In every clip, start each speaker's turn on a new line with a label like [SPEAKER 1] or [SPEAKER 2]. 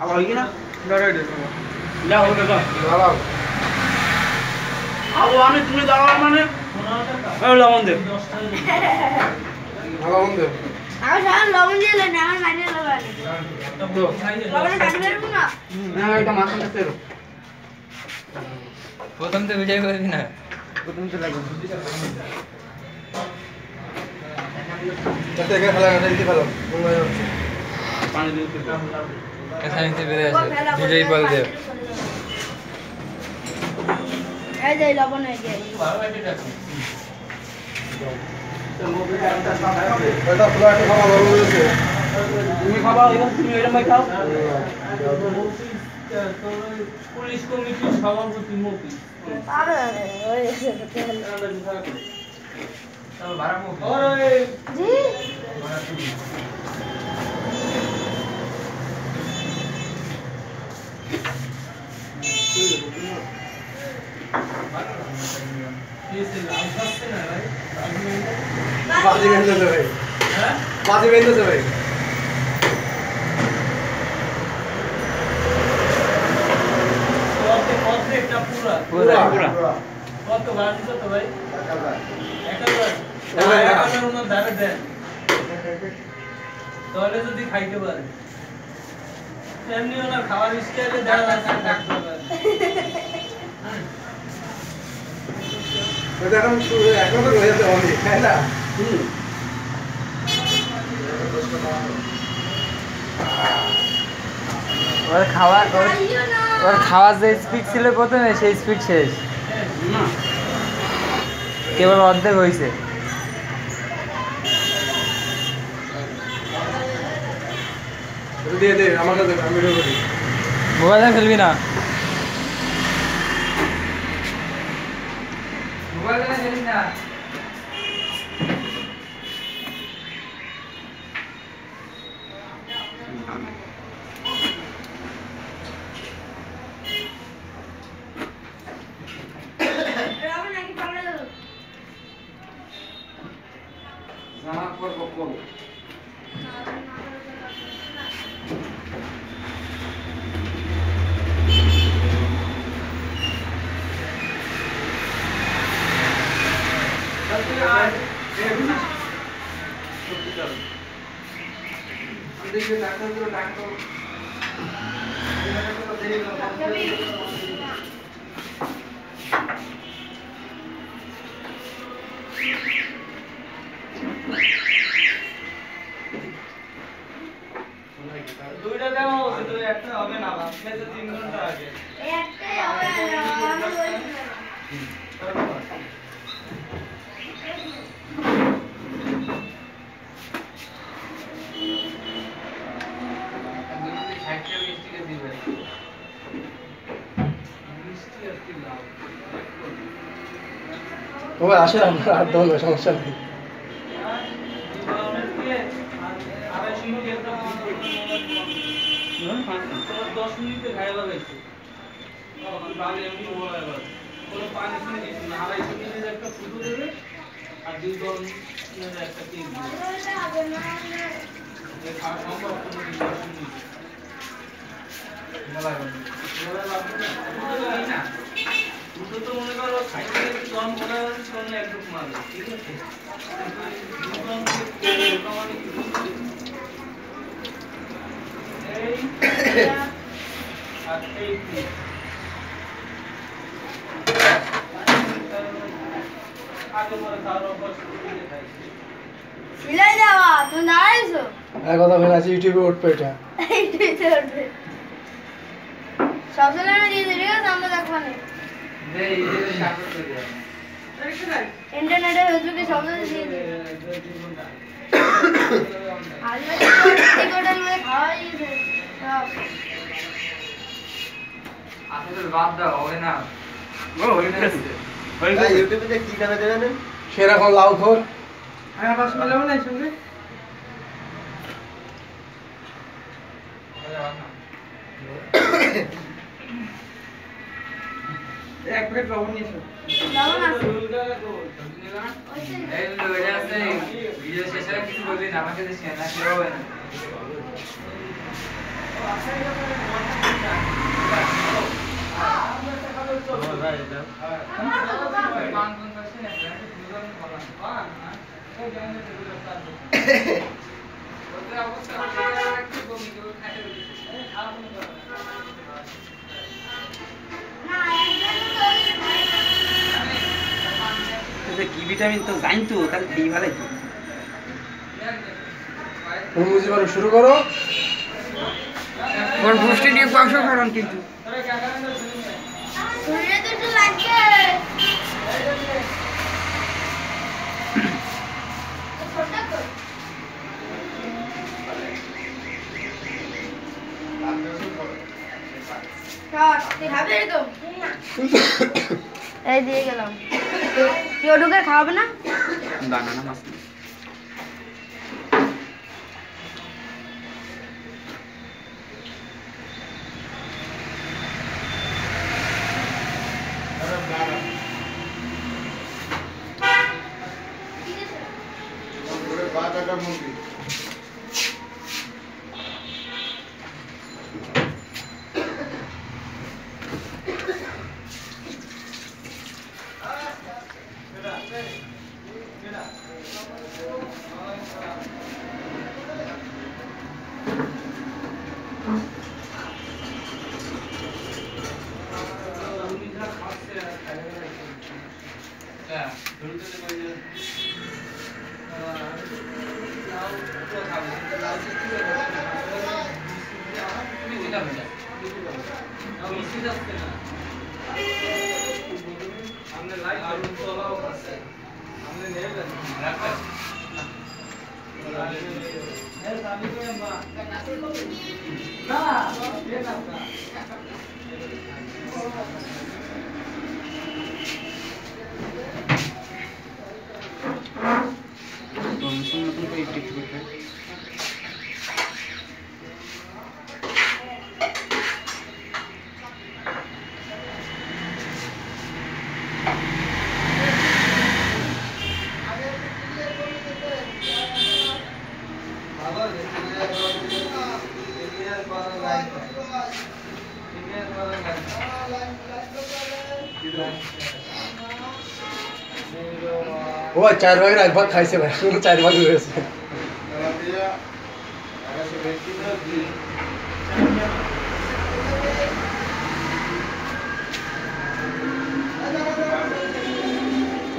[SPEAKER 1] খাওয়া হই না
[SPEAKER 2] দাঁড়াই দে
[SPEAKER 1] যা হবে তো
[SPEAKER 2] দাঁড়াও
[SPEAKER 1] আও আমি তুমি দাঁড়াও মানে এই লবণ দে
[SPEAKER 2] লবণ দে
[SPEAKER 3] আমার সারা লবণ দিয়ে না আমার মাইনে লবণ
[SPEAKER 2] তো
[SPEAKER 3] লবণ কাটতে পারবো না
[SPEAKER 1] না এটা মাছ নিতে রো
[SPEAKER 4] প্রথম তো ভিডিও করবি না
[SPEAKER 1] প্রথম তো লাগবে
[SPEAKER 2] যাতে এখানে ফেলা না দিতে ফেলো
[SPEAKER 1] পানি দিতে
[SPEAKER 4] এখানে নিতে বেরিয়ে আসে ভিডিওই বল দে
[SPEAKER 3] এই যে লবণ হয়ে গেছে
[SPEAKER 2] এটা পুরো একটা খাওয়া ভালো হয়েছে
[SPEAKER 1] তুমি খাবা তুমি এরকম খাও
[SPEAKER 5] পুলিশ কমিটির সভাপতি মফিজ
[SPEAKER 3] আরে ওই জি
[SPEAKER 2] বাজি বেঁধে দেবে বাজি বেঁধে দেবে
[SPEAKER 5] একটা পুরা কত বাড়ি কত ভাই 1000 ওনার ধারে দেন তাহলে যদি খাইতে পারে এমনি ওনার খাওয়ার স্টাইলে দেখা যাচ্ছে ডাক্তার
[SPEAKER 2] এখন এখন তো রয়েছে অনেক তাই না
[SPEAKER 4] ওর খাওয়ার যে স্পিড ছিল প্রথমে সেই স্পিড শেষ
[SPEAKER 1] না
[SPEAKER 4] কেবল অর্ধেক হয়েছে
[SPEAKER 2] দিয়ে দে আমার কাছে আমি ভিডিও করি
[SPEAKER 4] মোবাইলে ফেলবি না মোবাইলে ফেলবি না
[SPEAKER 3] লবণ নাকি পাউডার দেব
[SPEAKER 1] জামা পর বকল দেখি ডাক্তার ডাক্তার
[SPEAKER 5] দুইটা দেওয়া হচ্ছে তো একটা হবে না ভাবছে তো 3 ঘন্টা আগে
[SPEAKER 3] একটাই হবে না
[SPEAKER 2] তবে আসে আমরা আর দল সমস্যা নেই
[SPEAKER 5] দশ মিনিটে খাইবা গেছে বাঙালি এমনি বলা এবার কোনো পানি শুনে দিচ্ছি না 250 মিনিটের একটা ফুটো দেবে আর 2 মিনিটের একটা কেক দেবে খাওয়া সম্ভব কোনো কিছু না দুটো তো মনে করো খাইতে একটু গরম করা শোনে একটু মারবে ঠিক আছে
[SPEAKER 3] সিলাই দেওয়া তুমি দাঁড়াইছো
[SPEAKER 2] এক কথা বলে আছে ইউটিউবে উঠবে এটা
[SPEAKER 3] সব ছেলেরা দিয়ে দিবি আমরা দেখবো না ইন্টারনেটে ফেসবুকে সব ছেলে দিয়ে দিবি আজকে মধ্যে খাওয়াই সব
[SPEAKER 4] আসলে বাদ দাও হবে না
[SPEAKER 1] ও হয়ে গেছে হয়ে গেছে ইউটিউবে কি খাবে দেবেন
[SPEAKER 2] সেরকম লাউ খোর
[SPEAKER 5] আর বাস মিলাবো না সঙ্গে এক প্লেট লবণ নিয়েছো
[SPEAKER 3] লবণ আছে
[SPEAKER 4] এই ওইটা আছে ভিডিও শেষে কিছু বলবি না আমাকে শেয়ার না কেউ হবে না
[SPEAKER 1] কি ভিটামিন তো জানি তো তাহলে খেয়ে ভালোই তো
[SPEAKER 2] মুজিবার শুরু করো
[SPEAKER 1] ওর গোষ্ঠী নিয়ে পাঁচশো কারণ কিন্তু
[SPEAKER 3] শরীরে তো একটু লাগবে এই দিয়ে গেলাম কেউ ঢুকে খাওয়াবে না
[SPEAKER 1] বানানা মাছ
[SPEAKER 2] ও 4 ভাগের 1 ভাগ খাইছে ভাই 4 ভাগ হয়েছে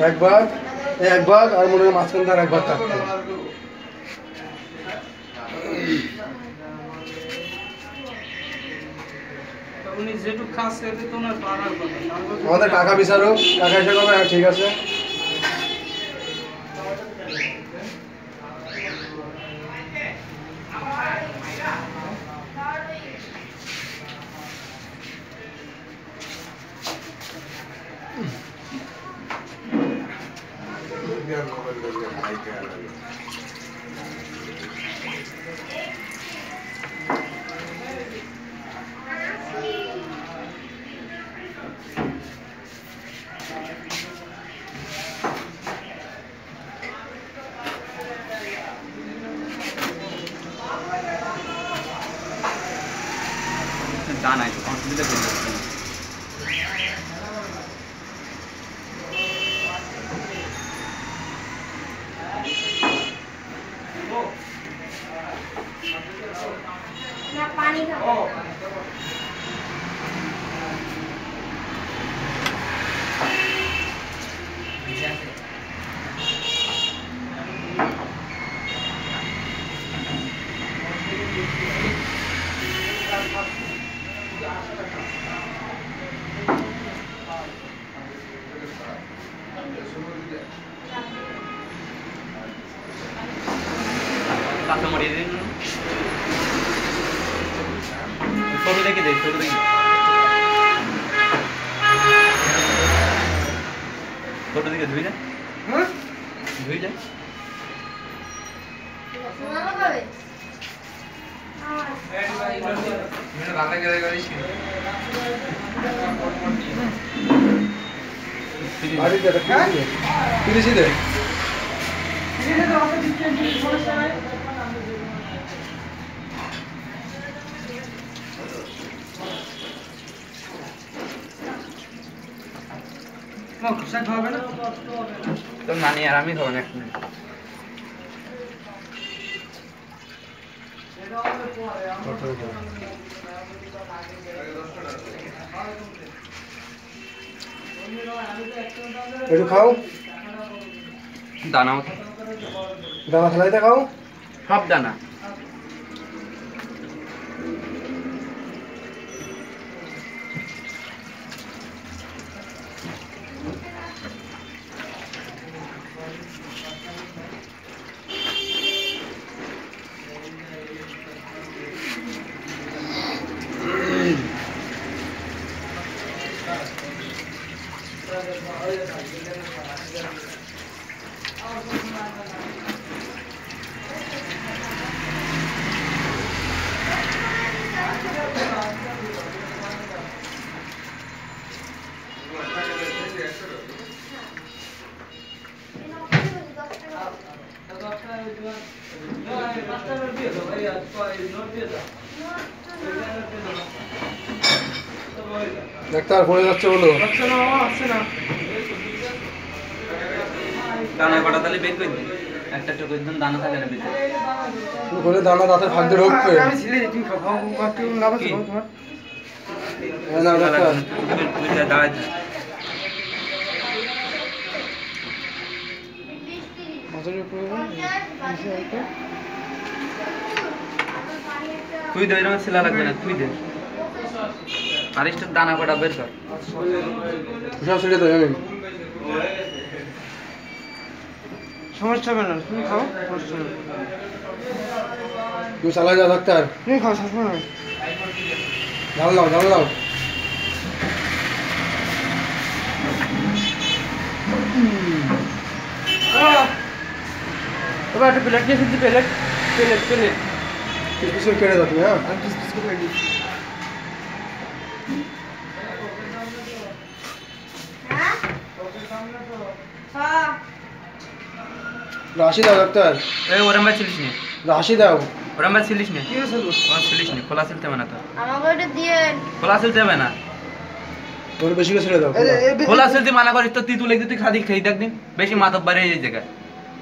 [SPEAKER 2] এক ভাগ আর মনে হয় মাঝখান থেকে 1 ভাগ কাটতে
[SPEAKER 5] উনি যেটুক খাস খেতে তো না পারার কথা
[SPEAKER 2] আমাদের কাকা বিচারক কাকা এসে কবে ঠিক আছে
[SPEAKER 1] জানাই তো কনফিডেন্স করে
[SPEAKER 3] না পানি খাবো
[SPEAKER 1] কাঁচা মরিয়ে দিন ছোট দেখে দে ছোট দেখে ছোট দিকে ধুই না ধুই যা
[SPEAKER 3] শোনানো কবে
[SPEAKER 2] বাড়ি দে পিরিছি দে খোসা খাওয়াবে না?
[SPEAKER 4] তো নানি আর আমি খাবো না এক মিনিট।
[SPEAKER 2] একটু খাও,
[SPEAKER 4] দানা মতো
[SPEAKER 2] দানা ফেলাইতে খাও।
[SPEAKER 4] সব দানা।
[SPEAKER 2] ডাক্তার পড়ে যাচ্ছে বলো।
[SPEAKER 4] দানা কটা তাহলে বের করে দিন, একটা টুকু একদম দানা থাকে না ভিতরে।
[SPEAKER 2] করে দানা দাঁতের ফাঁক দিয়ে ঢুকবে। না ডাক্তার,
[SPEAKER 4] দাঁড়ায় তুই দে, এরকম শিলা লাগবে না, তুই দে। আর একটু দানা কটা বের কর।
[SPEAKER 2] খোসা ছেড়ে দাও জানেন।
[SPEAKER 6] সমস্যা হবে না, তুমি খাও, সমস্যা হবে না।
[SPEAKER 2] তুমি চালাই যাও ডাক্তার।
[SPEAKER 6] তুমি খাও, সমস্যা হবে না।
[SPEAKER 2] ঝাল দাও, ঝাল দাও।
[SPEAKER 6] এবার একটা প্লেট নিয়ে ফেলছি, প্লেট প্লেট প্লেট
[SPEAKER 2] কিছু কেটে দাও তুমি। হ্যাঁ,
[SPEAKER 6] আমি পিস পিস করে দিই।
[SPEAKER 3] হ্যাঁ
[SPEAKER 2] রাশি দাও ডাক্তার,
[SPEAKER 4] এই ওরম ভাই ছিলিস নে,
[SPEAKER 2] রাশি দাও।
[SPEAKER 4] ওরম ভাই ছিলিস নে,
[SPEAKER 6] কি হয়েছে গো?
[SPEAKER 4] ওরম ছিলিস নে, খোলা ছিলতে হবে না তো,
[SPEAKER 3] আমাকে ওটা দিয়ে
[SPEAKER 4] খোলা ছিলতে হবে না।
[SPEAKER 2] ওর বেশি করে ছেড়ে দাও।
[SPEAKER 4] খোলা ছিলতে মানা করিস তো, তুই তুলে তুই খাদি খেয়ে দেখ দিন, বেশি মাতব বাড়ে এই জায়গায়।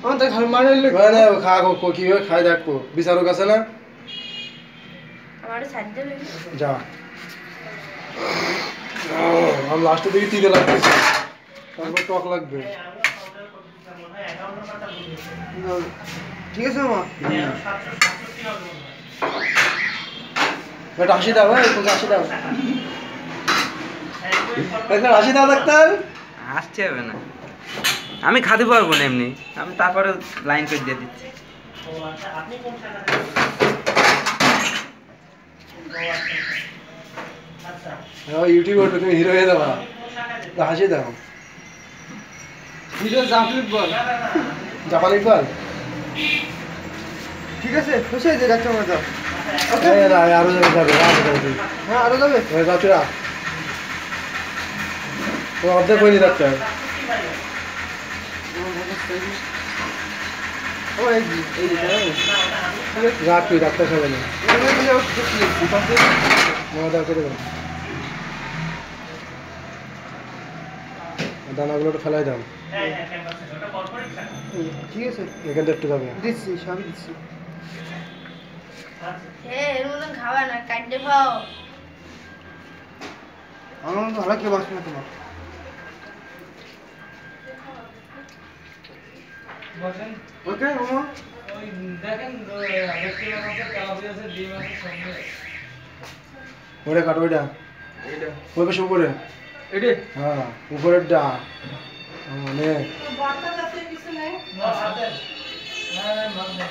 [SPEAKER 6] আমার তো খালি মানে
[SPEAKER 2] না খা, কিভাবে খাই দেখো, বিচারক আছে না।
[SPEAKER 3] আমার ছাড় দেবে
[SPEAKER 2] যা, আমি লাস্টের দিকে তিতে লাগতেছে, তারপর টক লাগবে।
[SPEAKER 6] ঠিক আছে মামা।
[SPEAKER 2] রাশি দাও, রাশি দাও, রাশি দাও ডাক্তার।
[SPEAKER 4] আসছে হবে না, আমি খাতে পারবো না এমনি, আমি তারপরে লাইন করে দিয়ে দিচ্ছি।
[SPEAKER 2] ইউটিউবে তুমি হিরো হয়ে যাবা, হাসি দাও।
[SPEAKER 6] ভিডিও জাফরিক বল।
[SPEAKER 2] জাপানি বল।
[SPEAKER 6] ঠিক আছে, খুশি হয়েছে ডাক্তার মতো।
[SPEAKER 2] আরো যাবে,
[SPEAKER 6] হ্যাঁ আরো যাবে।
[SPEAKER 2] যাচ্ছিরা তোমার অর্ধেক হয়নি ডাক্তার।
[SPEAKER 6] ও এই এই
[SPEAKER 2] রাখ, তুই ডাক্তার খাবে না, মজা করে দাও। দানাগুলো একটু ফেলাই দাও,
[SPEAKER 6] ঠিক আছে,
[SPEAKER 2] এখান থেকে একটু যাবে।
[SPEAKER 6] দিচ্ছি, সবই দিচ্ছি।
[SPEAKER 3] এর মতন খাওয়া না, কাটতে খাও।
[SPEAKER 6] আমার মতো ভালো কেউ বাসবে না তোমার। ওকে মামা।
[SPEAKER 5] ওই দেখেন ব্যক্তিগত তেলাপিয়া আছে, ডিম আছে সঙ্গে।
[SPEAKER 2] ওটা কাটো, ওইটা ওই পাশে উপরে।
[SPEAKER 6] এডি
[SPEAKER 2] হ্যাঁ, উপরের ডা মানে
[SPEAKER 5] না হাতে না না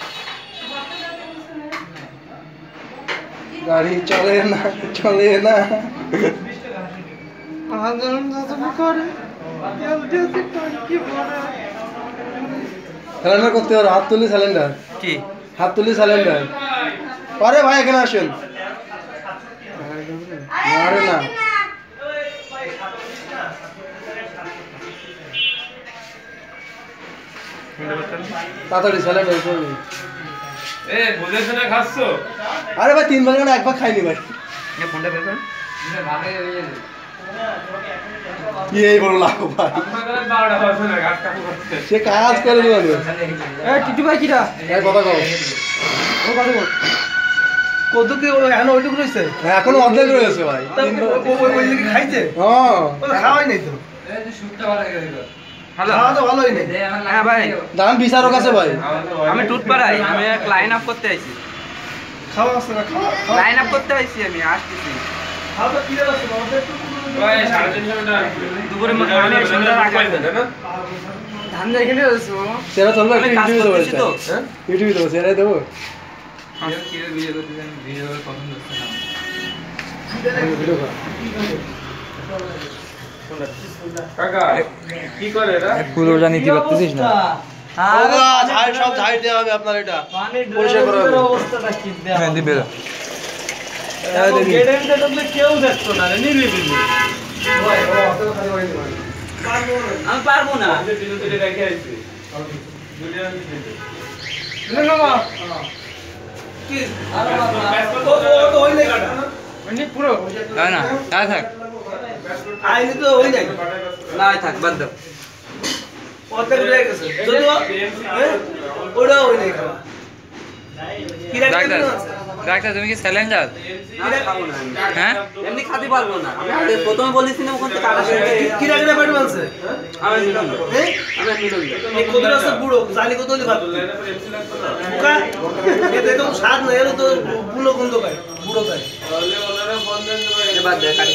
[SPEAKER 2] গাড়ি চলে না, চলে না।
[SPEAKER 6] আন্দোলন করে কি বলে
[SPEAKER 2] স্যালেন্ডার করতে পারো, হাত তুলি স্যালেন্ডার,
[SPEAKER 4] কি
[SPEAKER 2] হাত তুলি স্যালেন্ডার। আরে ভাই এখানে আসেন। আরে না, তাড়াতাড়ি স্যালেন্ডার করবি।
[SPEAKER 5] এ বুঝে শুনে খাচ্ছো?
[SPEAKER 2] আরে ভাই 3 ভাগ না 1 ভাগ খাইনি ভাই।
[SPEAKER 4] ফোনটা বের কর।
[SPEAKER 2] কি এই বড় লাভ ভাই
[SPEAKER 5] আপনাদের 12টা বাজে না গাছ কাটা করতে।
[SPEAKER 2] সে কাজ করে দিবে
[SPEAKER 6] এই টিটু ভাই কিরা
[SPEAKER 2] এক কথা কও
[SPEAKER 6] ও কথা বল কত কি এখন ওইটুকু রইছে
[SPEAKER 2] এখনো অর্ধেক রয়েছে ভাই
[SPEAKER 6] ওই কি খাইছে
[SPEAKER 2] হ্যাঁ
[SPEAKER 6] ওটা খাওয়াই নাই তো
[SPEAKER 4] হ্যালো
[SPEAKER 6] খাওয়া তো ভালোই নেই
[SPEAKER 4] হ্যাঁ ভাই
[SPEAKER 2] দাম বিচারক আছে ভাই
[SPEAKER 4] আমি টুটপাড়াই আমি এক লাইন আপ করতে আইছি
[SPEAKER 6] খাওয়া আছে না খাওয়া
[SPEAKER 4] লাইন আপ করতে আইছি আমি আসতেছি
[SPEAKER 6] খাওয়া তো কিরা আছে আমাদের একটু
[SPEAKER 5] ভাই 3.5 ঘন্টা
[SPEAKER 4] দুপুরে আমি সন্ধ্যা রাখা ধান দিয়ে খেলে আসবো
[SPEAKER 2] সেরা চলবে
[SPEAKER 4] আমি কাজ
[SPEAKER 2] ইউটিউবে দেবো
[SPEAKER 4] করতেছি তো
[SPEAKER 2] হ্যাঁ ইউটিউবে দেবো সেরাই দেবো
[SPEAKER 4] ভিডিও করতেছেন ভিডিও পছন্দ হচ্ছে না
[SPEAKER 2] ভিডিও কর
[SPEAKER 5] কাকা কি করে এরা?
[SPEAKER 4] পুরো জানিতে পারতেছিস না
[SPEAKER 2] ঝাড় সব ঝাড় দেওয়া হবে আপনার এটা পরিষ্কার করা হবে
[SPEAKER 6] অবস্থাটা কি দেয়া
[SPEAKER 4] হ্যাঁ দিবে
[SPEAKER 6] গেট এন্ড দেখলে কেউ দেখতো না রে নিরিবিলি
[SPEAKER 4] আমি পারবো না
[SPEAKER 5] দিনে রেখে আইছি। দুইটা আমি দিতে।
[SPEAKER 6] না না কি আরে বাবা ও তো ওই লেখাটা মানে পুরো
[SPEAKER 4] তাই না তাই থাক
[SPEAKER 6] আইনি তো ওই নাই
[SPEAKER 4] না থাক বাদ দাও
[SPEAKER 6] অর্ধেক রয়ে গেছে যদি ওটা ওই নাই খাওয়া কি রাখতে
[SPEAKER 4] ডাক্তার
[SPEAKER 6] আছে
[SPEAKER 4] ডাক্তার তুমি কি স্যালাইন দাও হ্যাঁ এমনি খাতে পারবো না আমি প্রথমে বলেছি না ওখান থেকে কাটা
[SPEAKER 6] কি রাখতে পারবে আছে
[SPEAKER 4] আমি মিলন
[SPEAKER 6] হ্যাঁ
[SPEAKER 4] আমি মিলন
[SPEAKER 6] এই কদর আছে বুড়ো জানি কত হলি ভাত মুকা এতে তো স্বাদ নাই এর তো বুড়ো গন্ধ খায় বুড়ো খায়
[SPEAKER 5] তাহলে ওনারা বন্ধ করে
[SPEAKER 4] বাদ দে কাটি